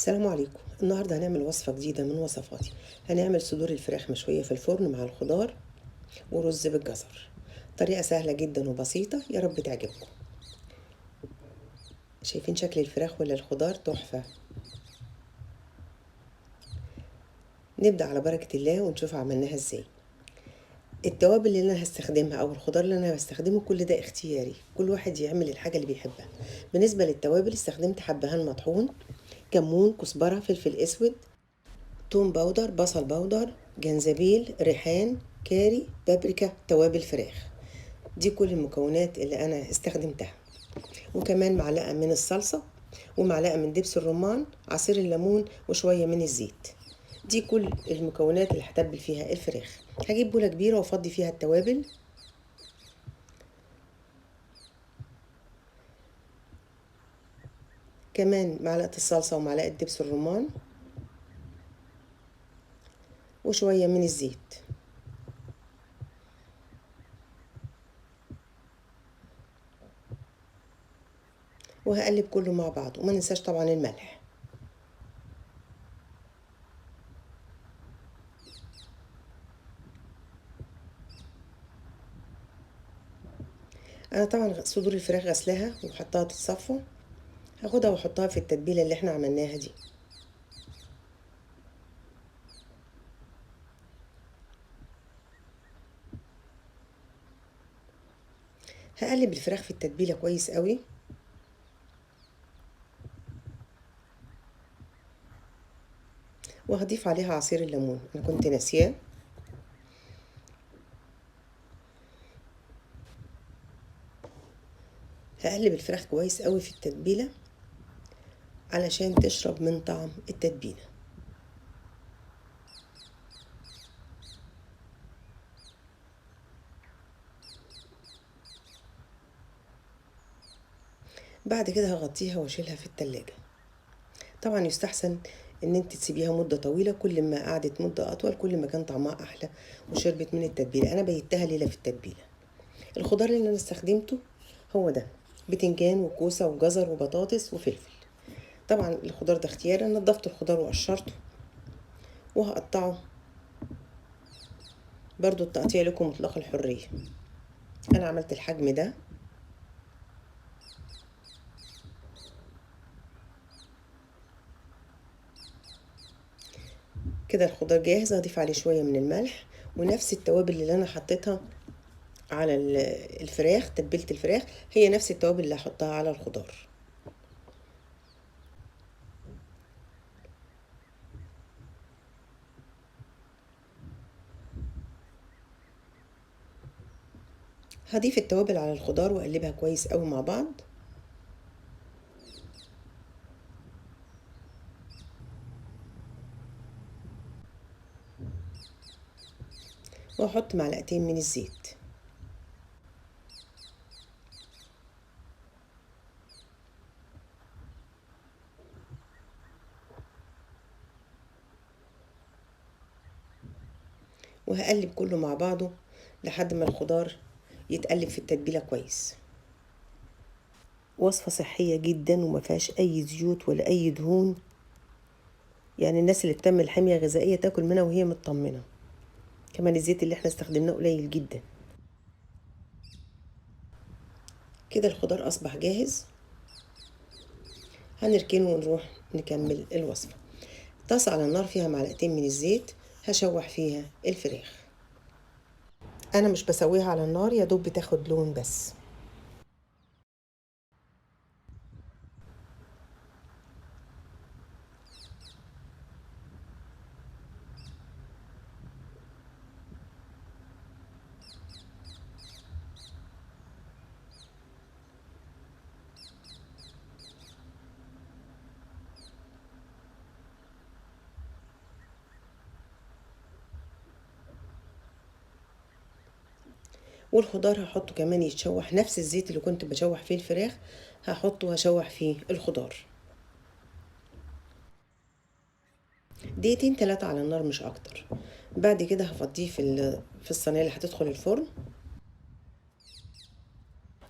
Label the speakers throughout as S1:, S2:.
S1: السلام عليكم. النهاردة هنعمل وصفة جديدة من وصفاتي. هنعمل صدور الفراخ مشوية في الفرن مع الخضار ورز بالجزر. طريقة سهلة جدا وبسيطة، يا رب تعجبكم. شايفين شكل الفراخ ولا الخضار؟ تحفة. نبدأ على بركة الله ونشوف عملناها ازاي. التوابل اللي انا هستخدمها او الخضار اللي انا بستخدمه كل ده اختياري، كل واحد يعمل الحاجة اللي بيحبها. بالنسبة للتوابل استخدمت حبهان مطحون، كمون، كزبرة، فلفل اسود، توم باودر، بصل باودر، جنزبيل، ريحان، كاري، بابريكا، توابل فراخ. دي كل المكونات اللي انا استخدمتها. وكمان معلقة من الصلصة، ومعلقة من دبس الرمان، عصير الليمون، وشوية من الزيت. دي كل المكونات اللي هتبل فيها الفراخ. هجيب بولة كبيرة وافضي فيها التوابل. كمان معلقة الصلصة ومعلقة دبس الرمان وشوية من الزيت. وهقلب كله مع بعض، وما ننساش طبعا الملح. انا طبعا صدور الفراخ غسلاها وحطها تتصفى. هاخدها واحطها في التتبيله اللي احنا عملناها دي. هقلب الفراخ في التتبيله كويس قوي. وهضيف عليها عصير الليمون، انا كنت ناسياه. هقلب الفراخ كويس قوي في التتبيله علشان تشرب من طعم التتبيله. بعد كده هغطيها واشيلها في التلاجة. طبعا يستحسن ان انت تسيبيها مده طويله، كل ما قعدت مده اطول كل ما كان طعمها احلى وشربت من التتبيله. انا بيتها ليله في التتبيله. الخضار اللي انا استخدمته هو ده: بتنجان وكوسه وجزر وبطاطس وفلفل. طبعا الخضار ده اختياري، انا نضفت الخضار وقشرته وهقطعه. برضو التقطيع لكم مطلق الحرية. انا عملت الحجم ده. كده الخضار جاهز. هضيف عليه شوية من الملح ونفس التوابل اللي انا حطيتها على الفراخ. تتبيلة الفراخ هي نفس التوابل اللي هحطها على الخضار. هضيف التوابل على الخضار واقلبها كويس قوي مع بعض. واحط معلقتين من الزيت. وهقلب كله مع بعضه لحد ما الخضار يتقلب في التتبيلة كويس. وصفة صحية جدا وما فيهاش اي زيوت ولا اي دهون. يعني الناس اللي بتعمل حمية غذائية تاكل منها وهي مطمنة. كمان الزيت اللي احنا استخدمناه قليل جدا. كده الخضار اصبح جاهز. هنركنه ونروح نكمل الوصفة. طاسة على النار فيها معلقتين من الزيت، هشوح فيها الفراخ. انا مش بسويها على النار، يا دوب بتاخد لون بس. والخضار هحطه كمان يتشوح نفس الزيت اللي كنت بشوح فيه الفراخ. هحطه واشوح فيه الخضار دقيقتين 3 على النار مش اكتر. بعد كده هفضيه في الصينيه اللي هتدخل الفرن.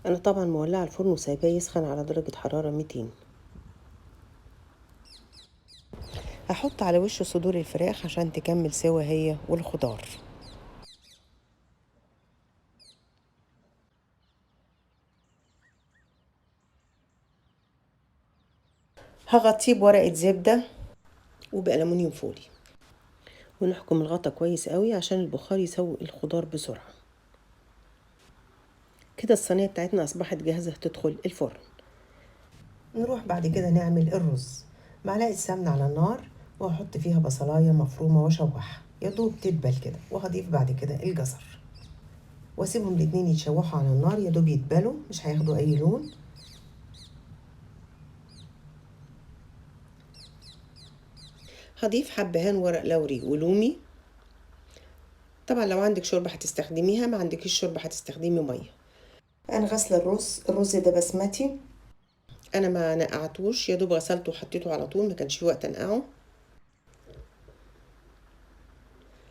S1: انا طبعا مولعه الفرن وسايباه يسخن على درجه حراره 200. هحط على وش صدور الفراخ عشان تكمل سوا هي والخضار. هغطيه بورقة زبدة وبألمونيوم فولي، ونحكم الغطا كويس قوي عشان البخار يسوي الخضار بسرعة. كده الصينية بتاعتنا أصبحت جاهزة تدخل الفرن. نروح بعد كده نعمل الرز. معلقة سمنة على النار، وهحط فيها بصلاية مفرومة واشوحها يا دوب تدبل كده، وهضيف بعد كده الجزر واسيبهم الاتنين يتشوحوا على النار يا دوب يدبلوا، مش هياخدوا اي لون. هضيف حبهان ورق لوري ولومي. طبعا لو عندك شوربة هتستخدميها، ما عندكيش شوربة هتستخدمي مية. انا غسله الرز ده بسمتي، انا ما نقعتوش، يا دوب غسلته وحطيته على طول، ما كانش في وقت انقعه.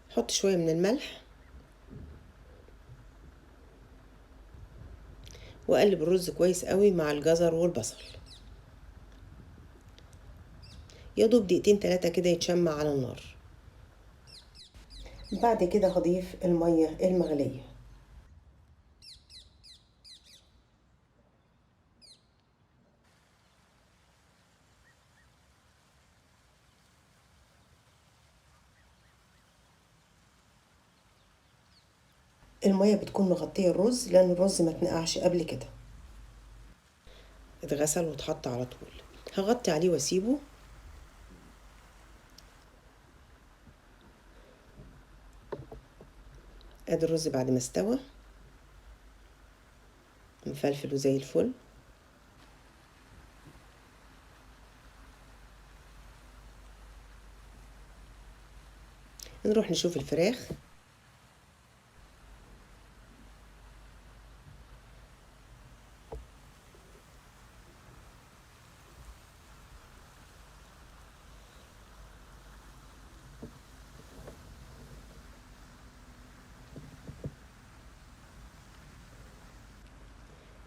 S1: حط شويه من الملح واقلب الرز كويس قوي مع الجزر والبصل، يا دوب دقيقتين 3 كده يتشمع على النار. بعد كده هضيف الميه المغليه. الميه بتكون مغطيه الرز لان الرز ما اتنقعش قبل كده، اتغسل واتحط على طول. هغطي عليه واسيبه. ادي الرز بعد ما استوى، مفلفل وزي الفل. نروح نشوف الفراخ.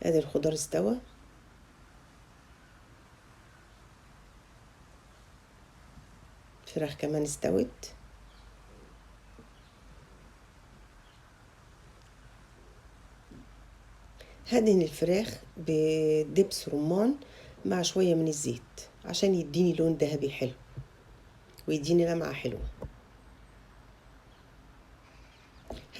S1: ادي الخضار استوى، الفراخ كمان استوت. هدهن الفراخ بدبس رمان مع شوية من الزيت عشان يديني لون ذهبي حلو ويديني لمعة حلوة.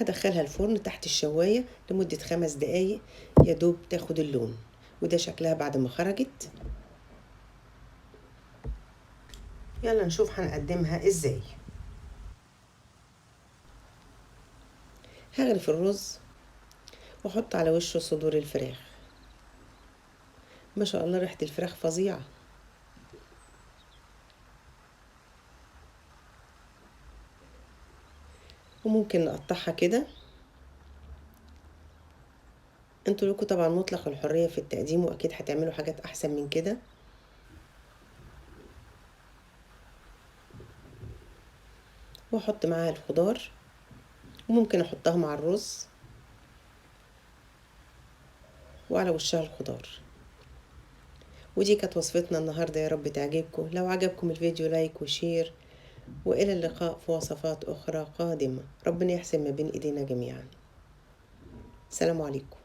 S1: هدخلها الفرن تحت الشواية لمدة 5 دقايق يا دوب تاخد اللون. وده شكلها بعد ما خرجت. يلا نشوف هنقدمها ازاي. هغرف الرز واحط على وشه صدور الفراخ. ما شاء الله ريحة الفراخ فظيعة. وممكن نقطعها كده. انتوا لكم طبعا مطلق الحرية في التقديم، واكيد هتعملوا حاجات احسن من كده. واحط معاها الخضار، وممكن احطها مع الرز وعلى وشها الخضار. ودي كانت وصفتنا النهاردة، يا رب تعجبكم. لو عجبكم الفيديو لايك وشير، وإلى اللقاء في وصفات أخرى قادمة. ربنا يحسن ما بين إيدينا جميعا. السلام عليكم.